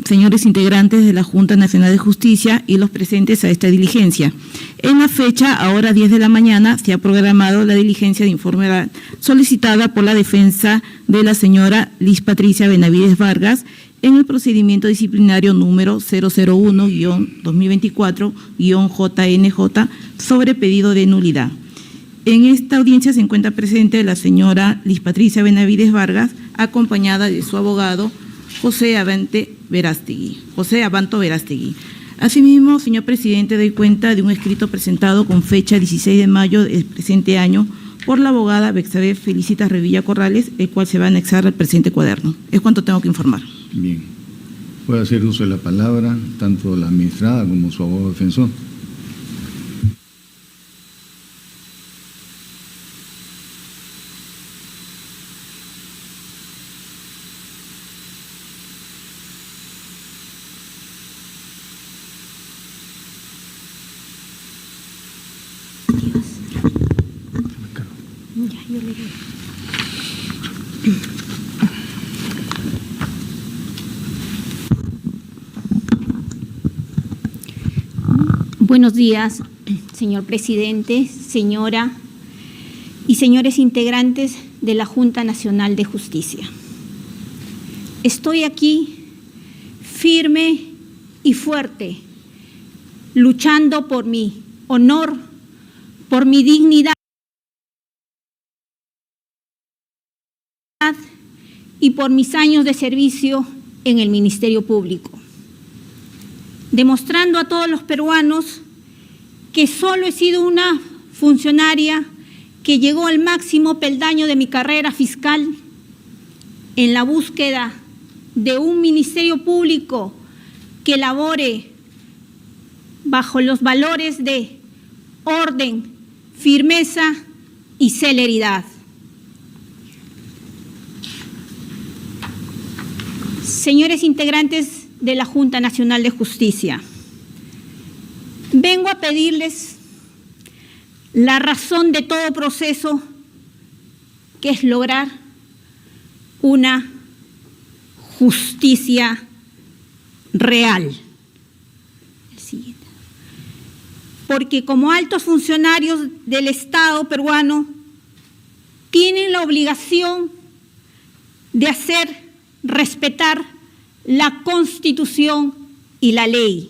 señores integrantes de la Junta Nacional de Justicia y los presentes a esta diligencia. En la fecha, ahora 10 de la mañana, se ha programado la diligencia de informe oral solicitada por la defensa de la señora Liz Patricia Benavides Vargas en el procedimiento disciplinario número 001-2024-JNJ sobre pedido de nulidad. En esta audiencia se encuentra presente la señora Liz Patricia Benavides Vargas, acompañada de su abogado José Abanto Verástegui. Asimismo, señor presidente, doy cuenta de un escrito presentado con fecha 16 de mayo del presente año por la abogada Bexabe Felicitas Revilla Corrales, el cual se va a anexar al presente cuaderno. Es cuanto tengo que informar. Bien. Puede hacer uso de la palabra tanto la administrada como su abogado defensor. Buenos días, señor presidente, señora y señores integrantes de la Junta Nacional de Justicia. Estoy aquí firme y fuerte, luchando por mi honor, por mi dignidad y por mis años de servicio en el Ministerio Público, demostrando a todos los peruanos que solo he sido una funcionaria que llegó al máximo peldaño de mi carrera fiscal en la búsqueda de un Ministerio Público que labore bajo los valores de orden, firmeza y celeridad. Señores integrantes de la Junta Nacional de Justicia, vengo a pedirles la razón de todo proceso, que es lograr una justicia real. Porque como altos funcionarios del Estado peruano tienen la obligación de hacer respetar la Constitución y la ley,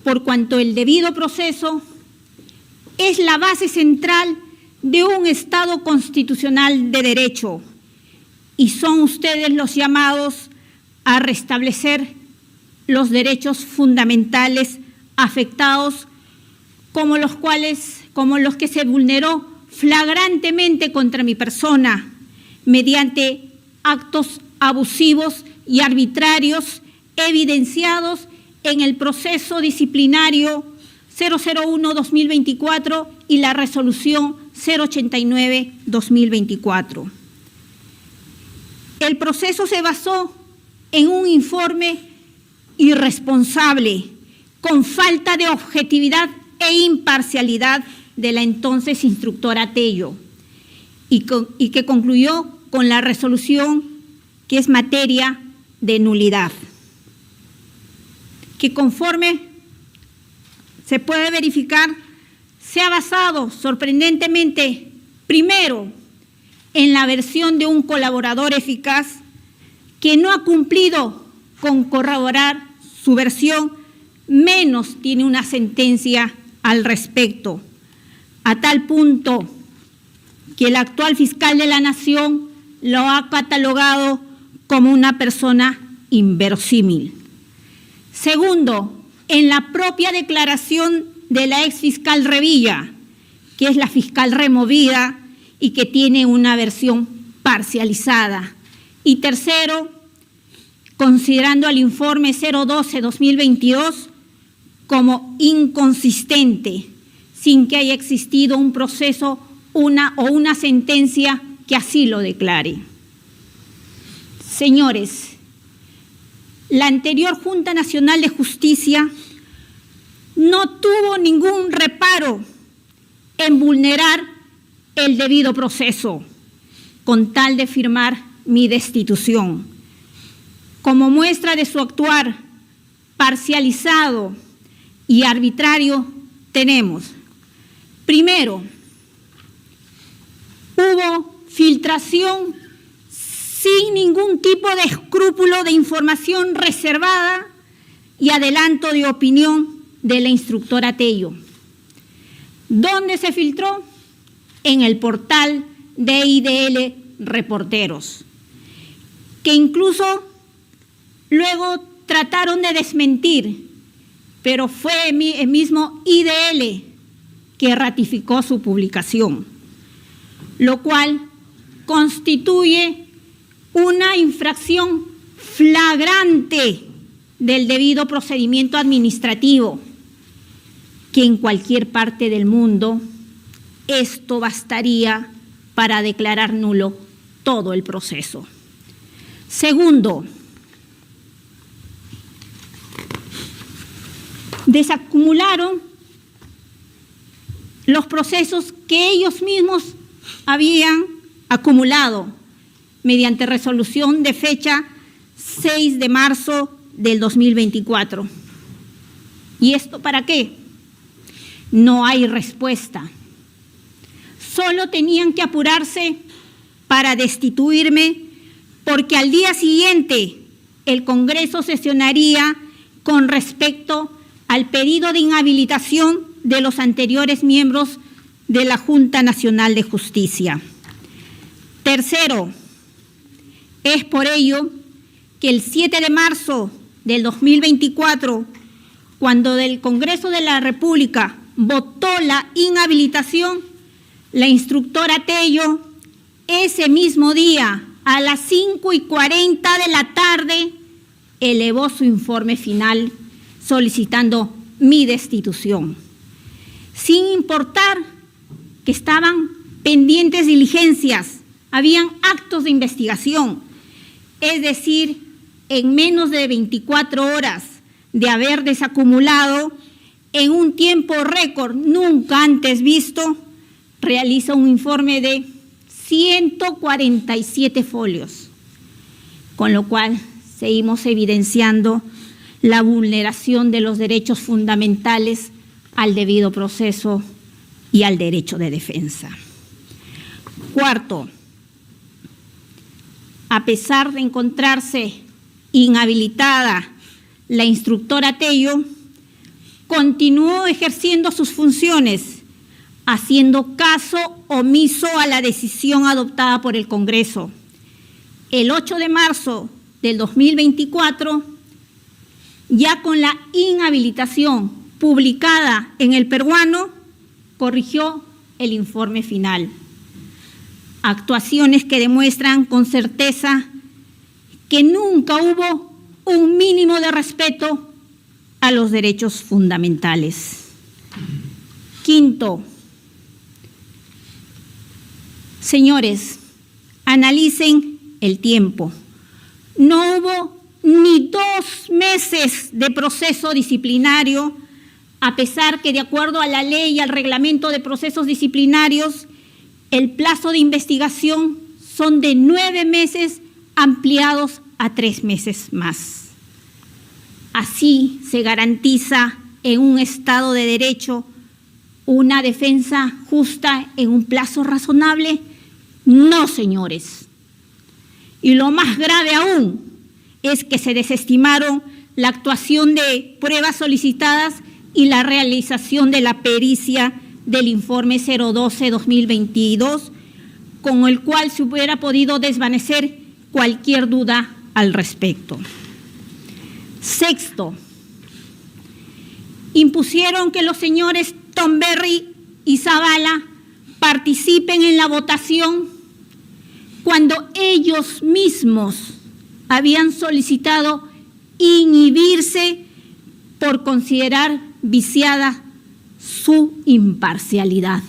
por cuanto el debido proceso es la base central de un Estado constitucional de derecho y son ustedes los llamados a restablecer los derechos fundamentales afectados como los que se vulneró flagrantemente contra mi persona mediante actos abusivos y arbitrarios evidenciados en el proceso disciplinario 001-2024 y la resolución 089-2024. El proceso se basó en un informe irresponsable, con falta de objetividad e imparcialidad de la entonces instructora Tello, y que concluyó con la resolución que es materia de nulidad, que conforme se puede verificar, se ha basado sorprendentemente, primero, en la versión de un colaborador eficaz que no ha cumplido con corroborar su versión, menos tiene una sentencia al respecto, a tal punto que el actual fiscal de la Nación lo ha catalogado como una persona inverosímil. Segundo, en la propia declaración de la exfiscal Revilla, que es la fiscal removida y que tiene una versión parcializada. Y tercero, considerando al informe 012-2022 como inconsistente, sin que haya existido un proceso o una sentencia que así lo declare. Señores, la anterior Junta Nacional de Justicia no tuvo ningún reparo en vulnerar el debido proceso con tal de firmar mi destitución. Como muestra de su actuar parcializado y arbitrario, tenemos, primero, hubo filtración sin ningún tipo de escrúpulo de información reservada y adelanto de opinión de la instructora Tello. ¿Dónde se filtró? En el portal de IDL Reporteros, que incluso luego trataron de desmentir, pero fue el mismo IDL que ratificó su publicación, lo cual constituye una infracción flagrante del debido procedimiento administrativo, que en cualquier parte del mundo esto bastaría para declarar nulo todo el proceso. Segundo, desacumularon los procesos que ellos mismos habían acumulado mediante resolución de fecha 6 de marzo del 2024. ¿Y esto para qué? No hay respuesta. Solo tenían que apurarse para destituirme, porque al día siguiente el Congreso sesionaría con respecto al pedido de inhabilitación de los anteriores miembros de la Junta Nacional de Justicia. Tercero, es por ello que el 7 de marzo del 2024, cuando del Congreso de la República votó la inhabilitación, la instructora Tello, ese mismo día, a las 5:40 de la tarde, elevó su informe final solicitando mi destitución, sin importar que estaban pendientes diligencias, habían actos de investigación, es decir, en menos de 24 horas de haber desacumulado, en un tiempo récord nunca antes visto, realiza un informe de 147 folios, con lo cual seguimos evidenciando la vulneración de los derechos fundamentales al debido proceso y al derecho de defensa. Cuarto, a pesar de encontrarse inhabilitada, la instructora Tello continuó ejerciendo sus funciones, haciendo caso omiso a la decisión adoptada por el Congreso. El 8 de marzo del 2024, ya con la inhabilitación publicada en El Peruano, corrigió el informe final. Actuaciones que demuestran con certeza que nunca hubo un mínimo de respeto a los derechos fundamentales. Quinto, señores, analicen el tiempo. No hubo ni 2 meses de proceso disciplinario, a pesar que de acuerdo a la ley y al reglamento de procesos disciplinarios, el plazo de investigación son de 9 meses ampliados a 3 meses más. Así se garantiza en un Estado de Derecho una defensa justa en un plazo razonable. No, señores. Y lo más grave aún es que se desestimaron la actuación de pruebas solicitadas y la realización de la pericia del informe 012-2022, con el cual se hubiera podido desvanecer cualquier duda al respecto. Sexto, impusieron que los señores Tomberry y Zavala participen en la votación cuando ellos mismos habían solicitado inhibirse por considerar viciada su imparcialidad,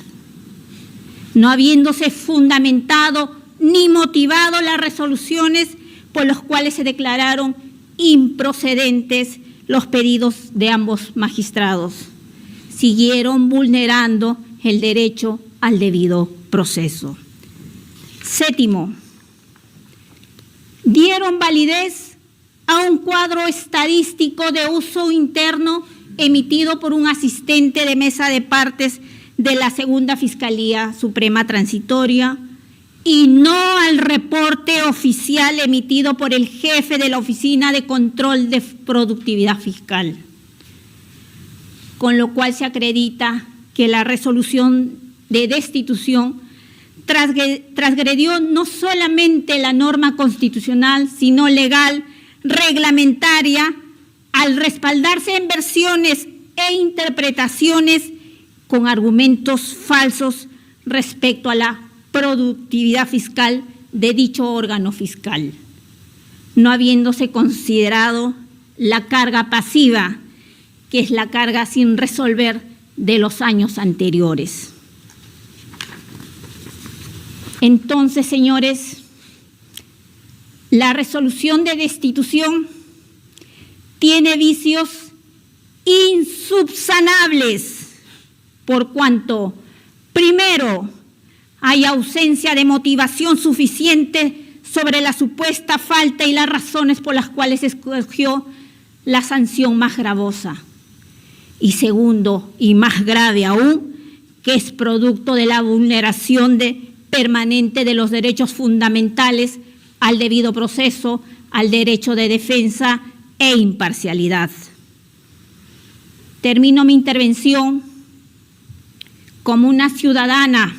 no habiéndose fundamentado ni motivado las resoluciones por las cuales se declararon improcedentes los pedidos de ambos magistrados. Siguieron vulnerando el derecho al debido proceso. Séptimo, dieron validez a un cuadro estadístico de uso interno emitido por un asistente de mesa de partes de la Segunda Fiscalía Suprema Transitoria y no al reporte oficial emitido por el jefe de la Oficina de Control de Productividad Fiscal, con lo cual se acredita que la resolución de destitución transgredió no solamente la norma constitucional, sino legal, reglamentaria, al respaldarse en versiones e interpretaciones con argumentos falsos respecto a la productividad fiscal de dicho órgano fiscal, no habiéndose considerado la carga pasiva, que es la carga sin resolver de los años anteriores. Entonces, señores, la resolución de destitución tiene vicios insubsanables por cuanto, primero, hay ausencia de motivación suficiente sobre la supuesta falta y las razones por las cuales se escogió la sanción más gravosa. Y segundo, y más grave aún, que es producto de la vulneración permanente de los derechos fundamentales al debido proceso, al derecho de defensa e imparcialidad. Termino mi intervención como una ciudadana,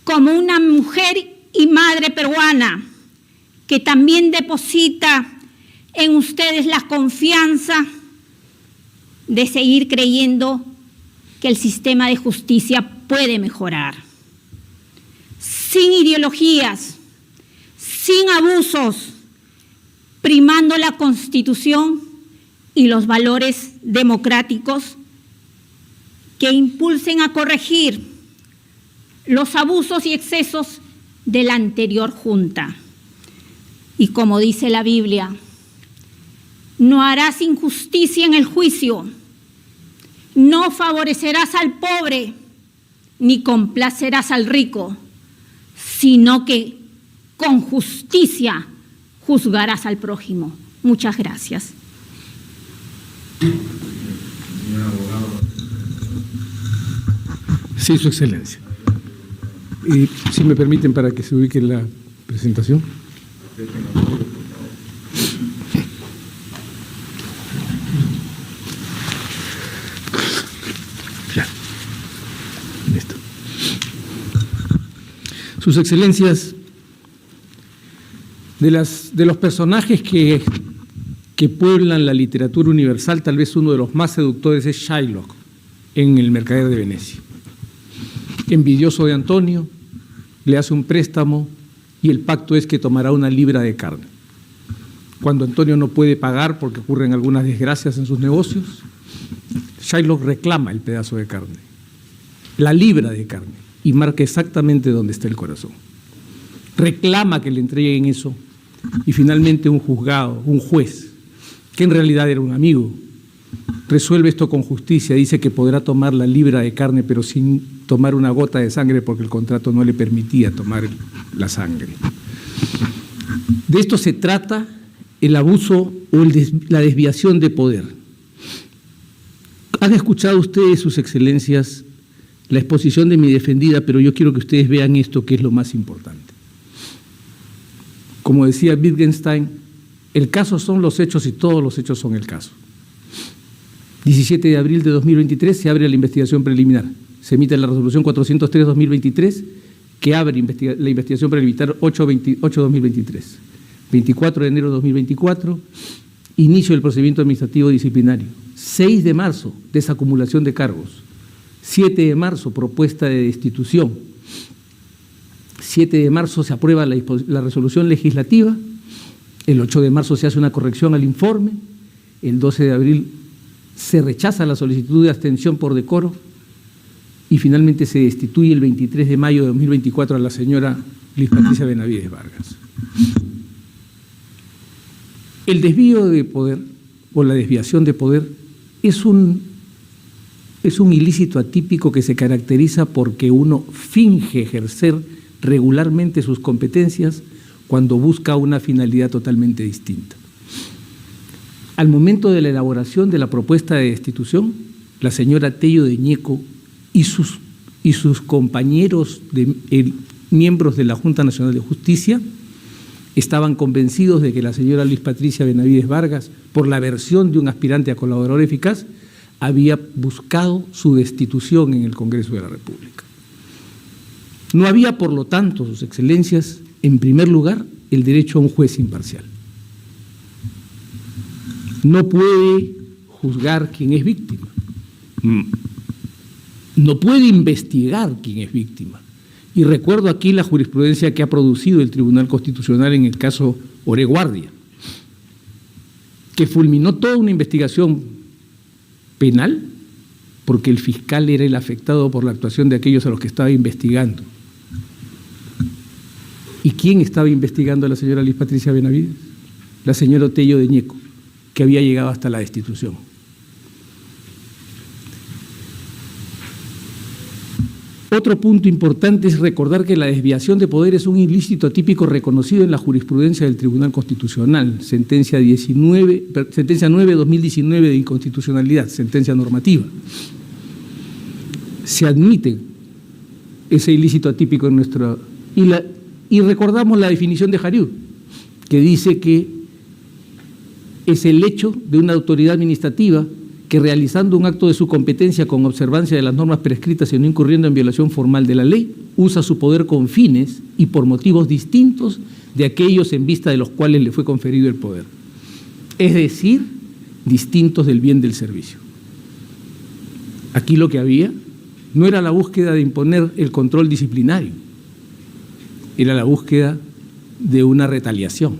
como una mujer y madre peruana que también deposita en ustedes la confianza de seguir creyendo que el sistema de justicia puede mejorar. Sin ideologías, sin abusos, primando la Constitución y los valores democráticos que impulsen a corregir los abusos y excesos de la anterior Junta. Y como dice la Biblia, no harás injusticia en el juicio, no favorecerás al pobre, ni complacerás al rico, sino que con justicia juzgarás al prójimo. Muchas gracias. Sí, Su Excelencia. Y si me permiten para que se ubique la presentación. Ya. Listo. Sus Excelencias, de los personajes que pueblan la literatura universal, tal vez uno de los más seductores es Shylock en El Mercader de Venecia. Envidioso de Antonio, le hace un préstamo y el pacto es que tomará una libra de carne. Cuando Antonio no puede pagar porque ocurren algunas desgracias en sus negocios, Shylock reclama el pedazo de carne, la libra de carne, y marca exactamente dónde está el corazón. Reclama que le entreguen eso y finalmente un juzgado, un juez, que en realidad era un amigo, resuelve esto con justicia, dice que podrá tomar la libra de carne pero sin tomar una gota de sangre porque el contrato no le permitía tomar la sangre. De esto se trata el abuso o la desviación de poder. Han escuchado ustedes, Sus Excelencias, la exposición de mi defendida, pero yo quiero que ustedes vean esto, que es lo más importante. Como decía Wittgenstein, el caso son los hechos y todos los hechos son el caso. 17 de abril de 2023 se abre la investigación preliminar. Se emite la resolución 403-2023 que abre la investigación preliminar 8-2023. 24 de enero de 2024, inicio del procedimiento administrativo disciplinario. 6 de marzo, desacumulación de cargos. 7 de marzo, propuesta de destitución. 7 de marzo se aprueba la resolución legislativa. El 8 de marzo se hace una corrección al informe. El 12 de abril se rechaza la solicitud de abstención por decoro y finalmente se destituye el 23 de mayo de 2024 a la señora Liz Patricia Benavides Vargas. El desvío de poder o la desviación de poder es un ilícito atípico que se caracteriza porque uno finge ejercer regularmente sus competencias cuando busca una finalidad totalmente distinta. Al momento de la elaboración de la propuesta de destitución, la señora Tello de Ñeco y sus compañeros miembros de la Junta Nacional de Justicia estaban convencidos de que la señora Liz Patricia Benavides Vargas, por la versión de un aspirante a colaborador eficaz, había buscado su destitución en el Congreso de la República. No había, por lo tanto, sus excelencias, en primer lugar, el derecho a un juez imparcial. No puede juzgar quién es víctima. No puede investigar quién es víctima. Y recuerdo aquí la jurisprudencia que ha producido el Tribunal Constitucional en el caso Oreguardia, que fulminó toda una investigación penal porque el fiscal era el afectado por la actuación de aquellos a los que estaba investigando. ¿Y quién estaba investigando a la señora Liz Patricia Benavides? La señora Tello de Ñeco, que había llegado hasta la destitución. Otro punto importante es recordar que la desviación de poder es un ilícito atípico reconocido en la jurisprudencia del Tribunal Constitucional, sentencia 9/2019 de inconstitucionalidad, sentencia normativa. Se admite ese ilícito atípico en nuestra... Y recordamos la definición de Jariú, que dice que es el hecho de una autoridad administrativa que realizando un acto de su competencia con observancia de las normas prescritas y no incurriendo en violación formal de la ley, usa su poder con fines y por motivos distintos de aquellos en vista de los cuales le fue conferido el poder. Es decir, distintos del bien del servicio. Aquí lo que había no era la búsqueda de imponer el control disciplinario, era la búsqueda de una retaliación.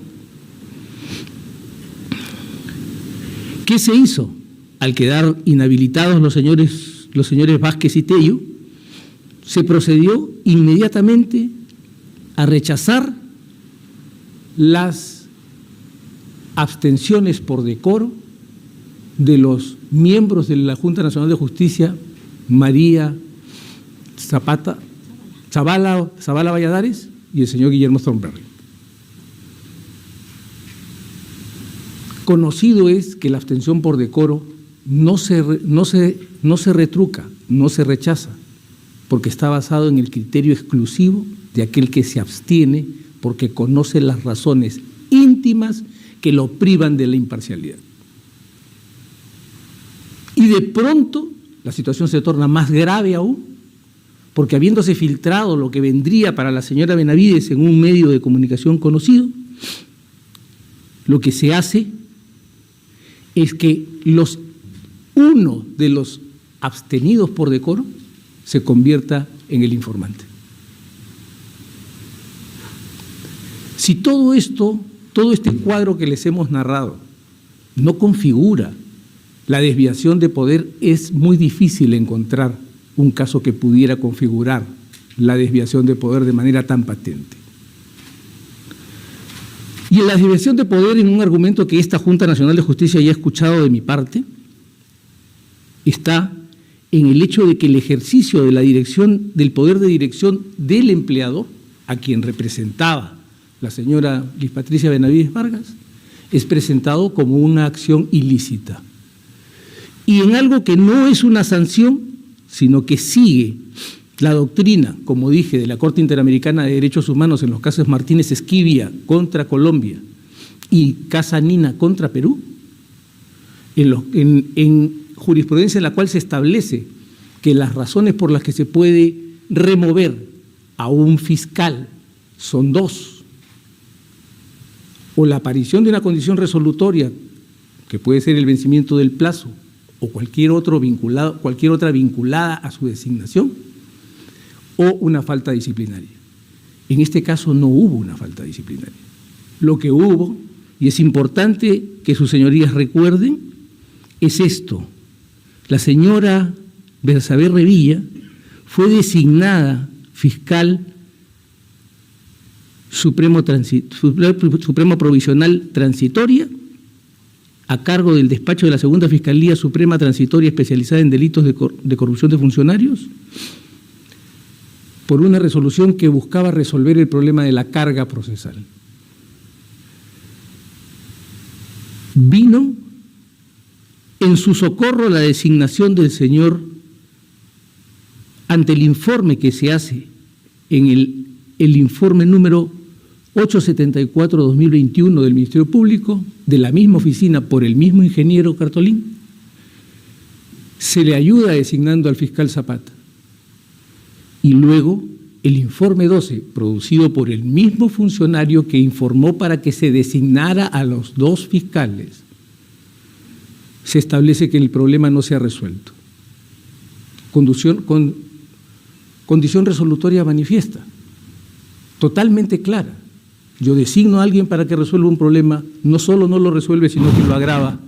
¿Qué se hizo? Al quedar inhabilitados los señores Vázquez y Tello, se procedió inmediatamente a rechazar las abstenciones por decoro de los miembros de la Junta Nacional de Justicia, María Zavala Valladares y el señor Guillermo Thornberry. Conocido es que la abstención por decoro no se retruca, no se rechaza, porque está basado en el criterio exclusivo de aquel que se abstiene porque conoce las razones íntimas que lo privan de la imparcialidad. Y de pronto la situación se torna más grave aún, porque habiéndose filtrado lo que vendría para la señora Benavides en un medio de comunicación conocido, lo que se hace es que uno de los abstenidos por decoro se convierta en el informante. Si todo este cuadro que les hemos narrado no configura la desviación de poder, es muy difícil encontrar un caso que pudiera configurar la desviación de poder de manera tan patente. Y en la desviación de poder, en un argumento que esta Junta Nacional de Justicia ya ha escuchado de mi parte, está en el hecho de que el ejercicio de la dirección, del poder de dirección del empleador, a quien representaba la señora Liz Patricia Benavides Vargas, es presentado como una acción ilícita. Y en algo que no es una sanción, sino que sigue la doctrina, como dije, de la Corte Interamericana de Derechos Humanos en los casos Martínez Esquivia contra Colombia y Casanina contra Perú, en jurisprudencia en la cual se establece que las razones por las que se puede remover a un fiscal son dos: o la aparición de una condición resolutoria, que puede ser el vencimiento del plazo, o cualquier otra vinculada a su designación, o una falta disciplinaria. En este caso no hubo una falta disciplinaria. Lo que hubo, y es importante que sus señorías recuerden, es esto: la señora Bersabé Revilla fue designada fiscal supremo provisional transitoria a cargo del despacho de la Segunda Fiscalía Suprema Transitoria especializada en delitos de corrupción de funcionarios, por una resolución que buscaba resolver el problema de la carga procesal. Vino en su socorro la designación del señor ante el informe que se hace en el informe número 874-2021 del Ministerio Público, de la misma oficina por el mismo ingeniero Cartolín, se le ayuda designando al fiscal Zapata. Y luego el informe 12, producido por el mismo funcionario que informó para que se designara a los dos fiscales, se establece que el problema no se ha resuelto. Condición resolutoria manifiesta, totalmente clara. Yo designo a alguien para que resuelva un problema, no solo no lo resuelve, sino que lo agrava,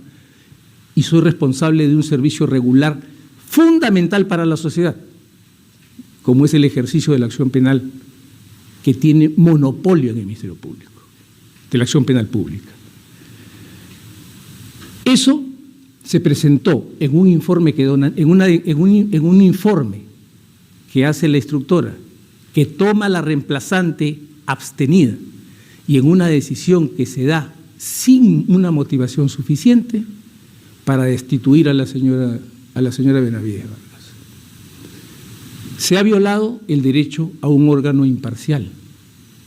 y soy responsable de un servicio regular fundamental para la sociedad, como es el ejercicio de la acción penal, que tiene monopolio en el Ministerio Público, de la acción penal pública. Eso se presentó en un informe en un informe que hace la instructora, que toma la reemplazante abstenida, y en una decisión que se da sin una motivación suficiente para destituir a la señora Benavides Vargas. Se ha violado el derecho a un órgano imparcial.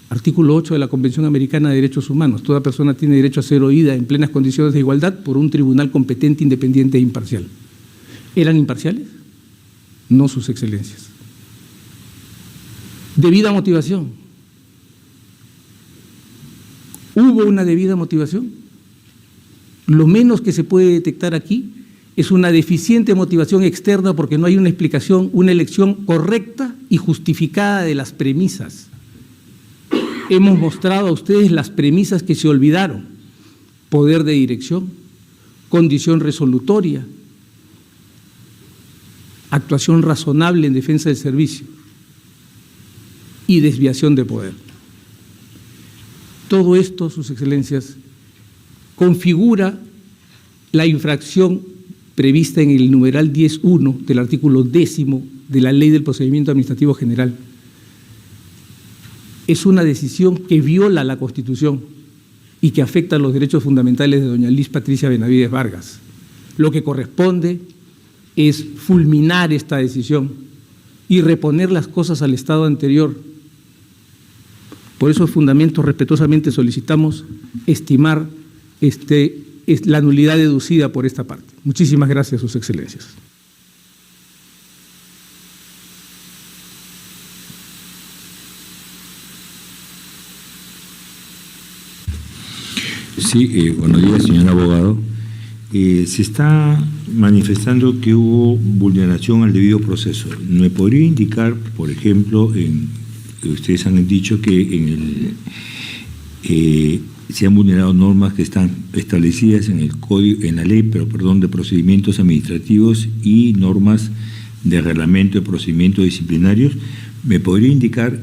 Artículo 8 de la Convención Americana de Derechos Humanos. Toda persona tiene derecho a ser oída en plenas condiciones de igualdad por un tribunal competente, independiente e imparcial. ¿Eran imparciales? No, sus excelencias. Debida motivación. ¿Hubo una debida motivación? Lo menos que se puede detectar aquí es una deficiente motivación externa porque no hay una explicación, una elección correcta y justificada de las premisas. Hemos mostrado a ustedes las premisas que se olvidaron: poder de dirección, condición resolutoria, actuación razonable en defensa del servicio y desviación de poder. Todo esto, sus excelencias, configura la infracción prevista en el numeral 10.1 del artículo 10 de la Ley del Procedimiento Administrativo General. Es una decisión que viola la Constitución y que afecta los derechos fundamentales de doña Liz Patricia Benavides Vargas. Lo que corresponde es fulminar esta decisión y reponer las cosas al estado anterior. Por esos fundamentos, respetuosamente solicitamos estimar la nulidad deducida por esta parte. Muchísimas gracias, sus excelencias. Sí, buenos días, señor abogado. Se está manifestando que hubo vulneración al debido proceso. ¿Me podría indicar, por ejemplo, ustedes han dicho que se han vulnerado normas que están establecidas en el código, en la ley, de procedimientos administrativos y normas de reglamento de procedimientos disciplinarios? ¿Me podría indicar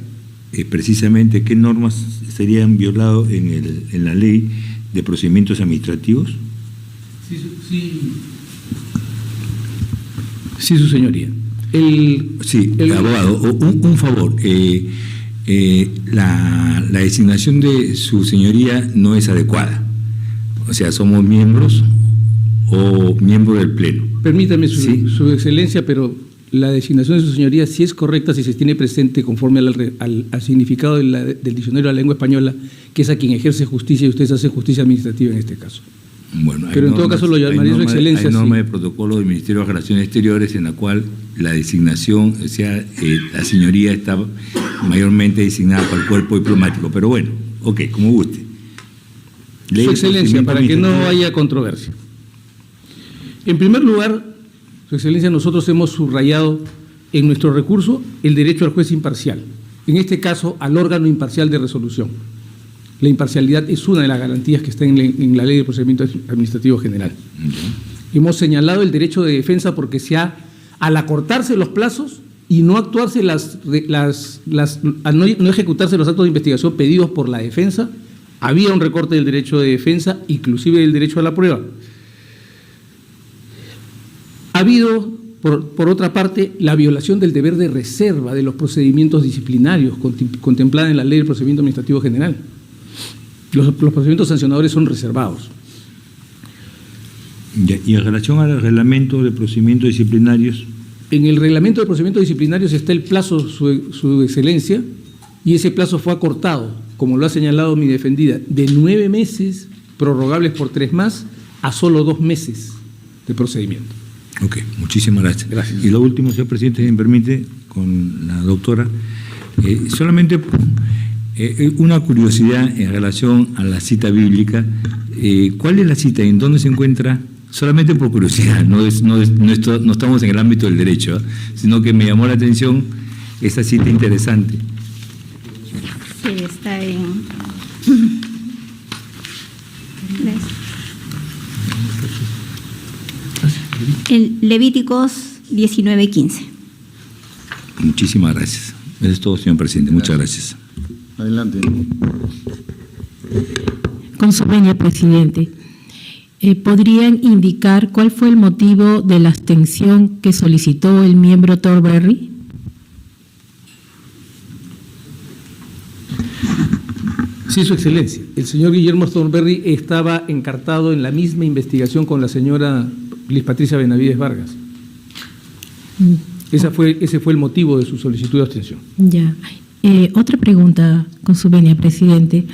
precisamente qué normas serían violado en la ley de procedimientos administrativos? Sí, su señoría. Abogado, un favor. La designación de su señoría no es adecuada. O sea, somos miembros o miembros del Pleno. Permítame, su excelencia, pero la designación de su señoría sí es correcta si se tiene presente conforme al significado del diccionario de la lengua española, que es a quien ejerce justicia, y ustedes hacen justicia administrativa en este caso. Bueno, pero en todo caso lo llamaría su excelencia. Hay norma de protocolo del Ministerio de Relaciones Exteriores en la cual la designación, o sea, la señoría está mayormente designada por el cuerpo diplomático. Pero bueno, ok, como guste. Su excelencia, para que no haya controversia. En primer lugar, su excelencia, nosotros hemos subrayado en nuestro recurso el derecho al juez imparcial, en este caso al órgano imparcial de resolución. La imparcialidad es una de las garantías que está en la Ley de Procedimiento Administrativo General. Hemos señalado el derecho de defensa porque al acortarse los plazos y no actuarse no ejecutarse los actos de investigación pedidos por la defensa, había un recorte del derecho de defensa, inclusive del derecho a la prueba. Ha habido, por otra parte, la violación del deber de reserva de los procedimientos disciplinarios contemplada en la Ley del Procedimiento Administrativo General. Los procedimientos sancionadores son reservados. Ya, y en relación al reglamento de procedimientos disciplinarios, En el reglamento de procedimientos disciplinarios está el plazo, su excelencia, y ese plazo fue acortado, como lo ha señalado mi defendida, de 9 meses, prorrogables por 3 más, a solo 2 meses de procedimiento. ok, muchísimas gracias. Gracias. Y lo último, señor presidente, si me permite, con la doctora, solamente una curiosidad en relación a la cita bíblica. ¿Cuál es la cita? ¿En dónde se encuentra? Solamente por curiosidad, no estamos en el ámbito del derecho, sino que me llamó la atención esa cita interesante. Sí, está en Levíticos 19:15. Muchísimas gracias. Eso es todo, señor presidente. Muchas gracias. Adelante. Con su venia, presidente. ¿Podrían indicar cuál fue el motivo de la abstención que solicitó el miembro Thornberry? Sí, Su Excelencia. El señor Guillermo Thornberry estaba encartado en la misma investigación con la señora Liz Patricia Benavides Vargas. Ese fue el motivo de su solicitud de abstención. Ya. Otra pregunta, con su venia, presidente.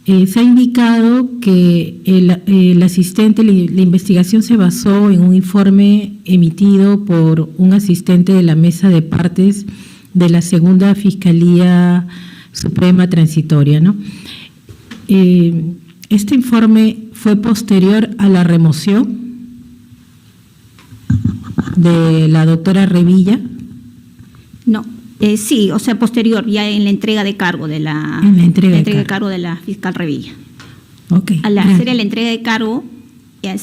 Se ha indicado que el asistente, la investigación se basó en un informe emitido por un asistente de la Mesa de Partes de la Segunda Fiscalía Suprema Transitoria, ¿no? Este informe fue posterior a la remoción de la doctora Revilla. No, sí, o sea, posterior, ya en la entrega de cargo de la, En la entrega de de cargo. cargo de la fiscal Revilla. Ok. Al hacer la entrega de cargo,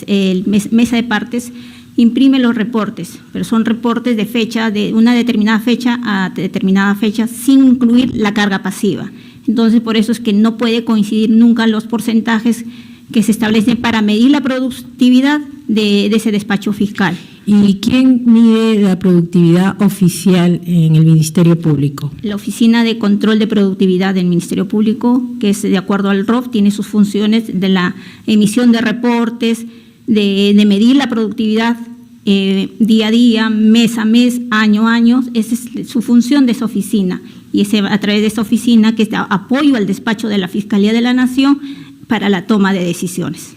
el Mesa de Partes imprime los reportes, pero son reportes de fecha, de una determinada fecha a determinada fecha, sin incluir la carga pasiva. Entonces, por eso es que no puede coincidir nunca los porcentajes que se establecen para medir la productividad de ese despacho fiscal. ¿Y quién mide la productividad oficial en el Ministerio Público? La Oficina de Control de Productividad del Ministerio Público, que es de acuerdo al ROF, tiene sus funciones de la emisión de reportes, de medir la productividad día a día, mes a mes, año a año. Esa es su función de esa oficina. Y es a través de esa oficina que está apoyo al despacho de la Fiscalía de la Nación para la toma de decisiones.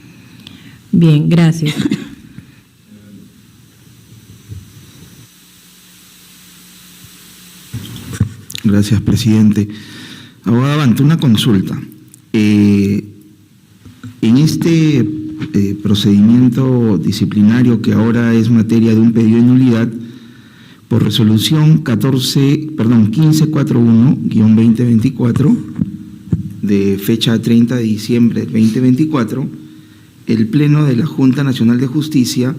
Bien, gracias. Gracias, presidente. Abogada Banta, una consulta. En este procedimiento disciplinario que ahora es materia de un pedido de nulidad, por resolución 1541-2024, de fecha 30 de diciembre del 2024, el Pleno de la Junta Nacional de Justicia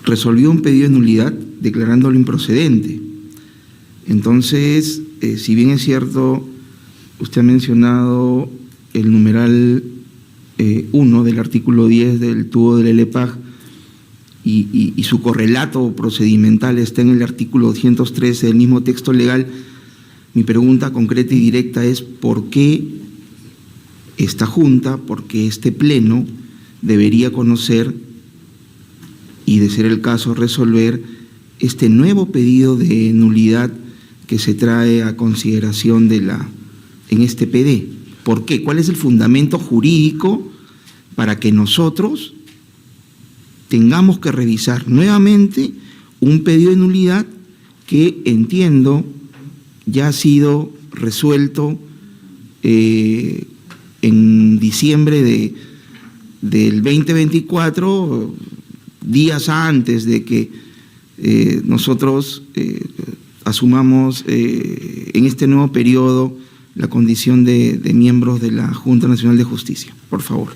resolvió un pedido de nulidad declarándolo improcedente. Entonces, si bien es cierto, usted ha mencionado el numeral 1 del artículo 10 del tubo del LPAG y su correlato procedimental está en el artículo 213 del mismo texto legal, mi pregunta concreta y directa es ¿por qué esta Junta, por qué este Pleno debería conocer y, de ser el caso, resolver este nuevo pedido de nulidad que se trae a consideración en este PD? ¿Por qué? ¿Cuál es el fundamento jurídico para que nosotros tengamos que revisar nuevamente un pedido de nulidad que, entiendo, ya ha sido resuelto en diciembre del 2024, días antes de que nosotros asumamos en este nuevo periodo la condición de miembros de la Junta Nacional de Justicia? Por favor.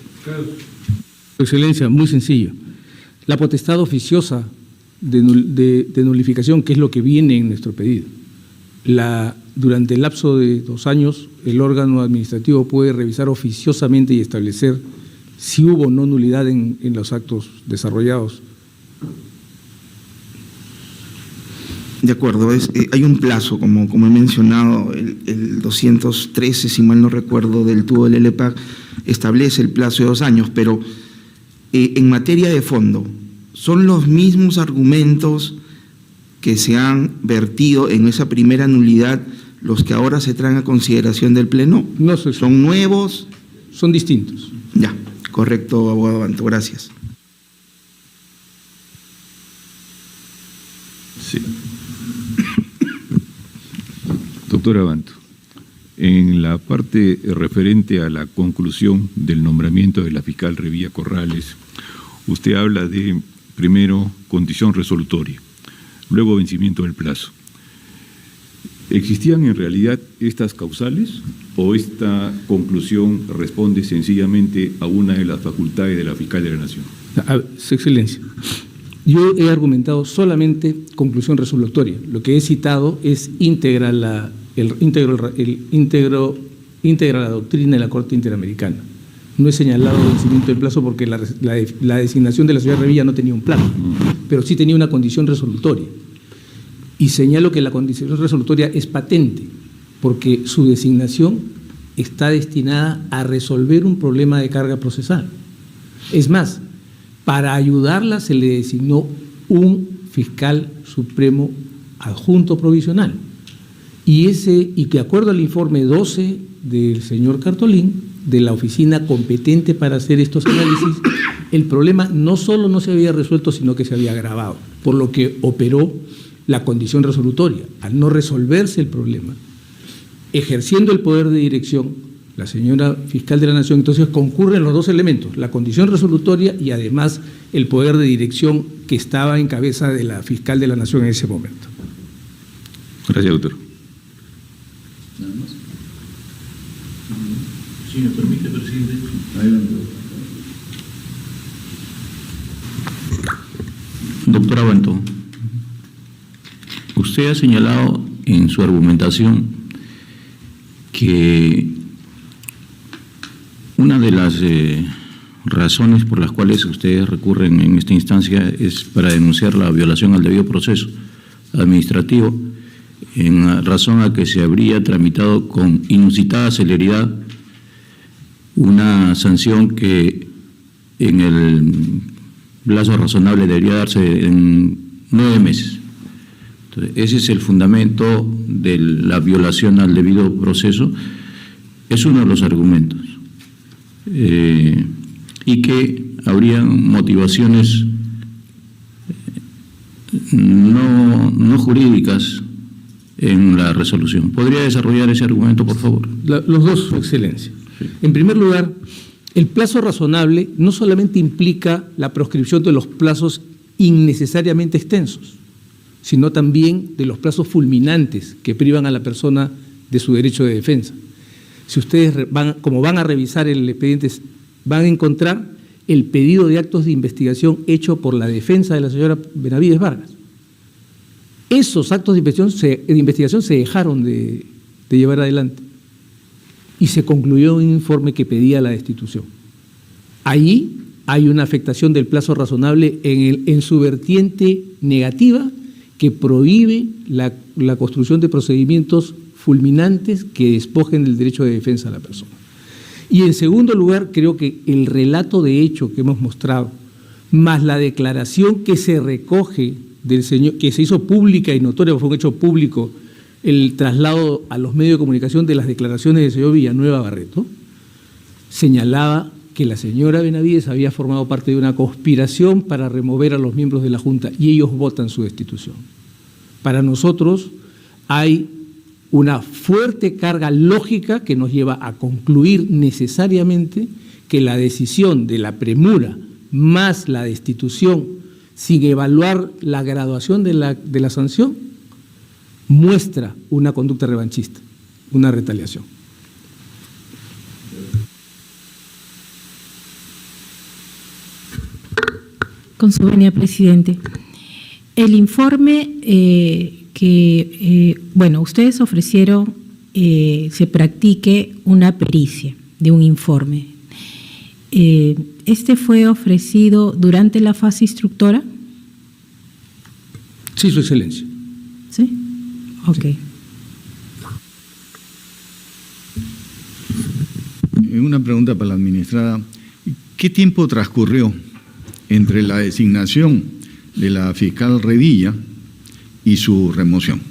Su Excelencia, muy sencillo. La potestad oficiosa de nulificación, que es lo que viene en nuestro pedido. Durante el lapso de 2 años, el órgano administrativo puede revisar oficiosamente y establecer si hubo o no nulidad en los actos desarrollados. De acuerdo, hay un plazo, como he mencionado, el 213, si mal no recuerdo, del tubo del LPAC establece el plazo de 2 años, pero en materia de fondo, ¿son los mismos argumentos que se han vertido en esa primera nulidad los que ahora se traen a consideración del Pleno? No sé, ¿Son nuevos? son distintos. Ya, correcto, abogado Abanto, gracias. Sí. Doctor Abanto, en la parte referente a la conclusión del nombramiento de la fiscal Revilla Corrales, usted habla de, primero, condición resolutoria, luego vencimiento del plazo. ¿Existían en realidad estas causales o esta conclusión responde sencillamente a una de las facultades de la fiscal de la Nación? Su Excelencia, yo he argumentado solamente conclusión resolutoria. Lo que he citado es íntegra la doctrina de la Corte Interamericana. No he señalado vencimiento del plazo porque la designación de la señora Revilla no tenía un plazo, pero sí tenía una condición resolutoria. Y señalo que la condición resolutoria es patente, porque su designación está destinada a resolver un problema de carga procesal. Es más, para ayudarla se le designó un fiscal supremo adjunto provisional. Y que de acuerdo al informe 12 del señor Cartolín, de la oficina competente para hacer estos análisis, el problema no solo no se había resuelto, sino que se había agravado, por lo que operó la condición resolutoria. Al no resolverse el problema, ejerciendo el poder de dirección, la señora fiscal de la Nación, entonces concurren los dos elementos, la condición resolutoria y además el poder de dirección que estaba en cabeza de la fiscal de la Nación en ese momento. Gracias, doctor. Nada más. Si me permite, presidente. Doctor Abanto, usted ha señalado en su argumentación que una de las razones por las cuales ustedes recurren en esta instancia es para denunciar la violación al debido proceso administrativo, en razón a que se habría tramitado con inusitada celeridad una sanción que en el plazo razonable debería darse en 9 meses. Entonces, ese es el fundamento de la violación al debido proceso, es uno de los argumentos. Y que habrían motivaciones no jurídicas en la resolución. ¿Podría desarrollar ese argumento, por favor? Los dos, Su Excelencia. Sí. En primer lugar, el plazo razonable no solamente implica la proscripción de los plazos innecesariamente extensos, sino también de los plazos fulminantes que privan a la persona de su derecho de defensa. Si ustedes como van a revisar el expediente, van a encontrar el pedido de actos de investigación hecho por la defensa de la señora Benavides Vargas. Esos actos de investigación se dejaron de llevar adelante y se concluyó un informe que pedía la destitución. Allí hay una afectación del plazo razonable en su vertiente negativa que prohíbe la construcción de procedimientos fulminantes que despojen del derecho de defensa a la persona. Y en segundo lugar, creo que el relato de hecho que hemos mostrado, más la declaración que se recoge del señor, que se hizo pública y notoria, fue un hecho público, el traslado a los medios de comunicación de las declaraciones del señor Villanueva Barreto, señalaba que la señora Benavides había formado parte de una conspiración para remover a los miembros de la Junta y ellos votan su destitución. Para nosotros hay una fuerte carga lógica que nos lleva a concluir necesariamente que la decisión de la premura más la destitución sin evaluar la graduación de la sanción muestra una conducta revanchista, una retaliación. Con su venia, presidente. El informe ustedes ofrecieron se practique una pericia de un informe. ¿Este fue ofrecido durante la fase instructora? Sí, Su Excelencia. ¿Sí? Ok. Sí. Una pregunta para la administrada. ¿Qué tiempo transcurrió entre la designación de la fiscal Revilla y su remoción?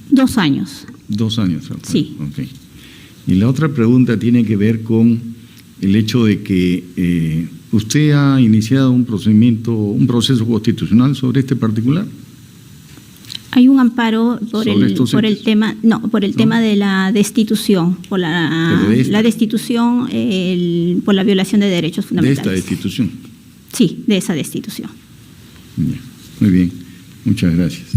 2 años. 2 años. Sí. Okay. Y la otra pregunta tiene que ver con el hecho de que usted ha iniciado un proceso constitucional sobre este particular. Hay un amparo por ¿Sobre estos el hechos? tema, no, por el tema de la destitución, por Pero de esta. la destitución, por la violación de derechos De fundamentales. esta destitución. Sí, de esa destitución. Ya. Muy bien, muchas gracias.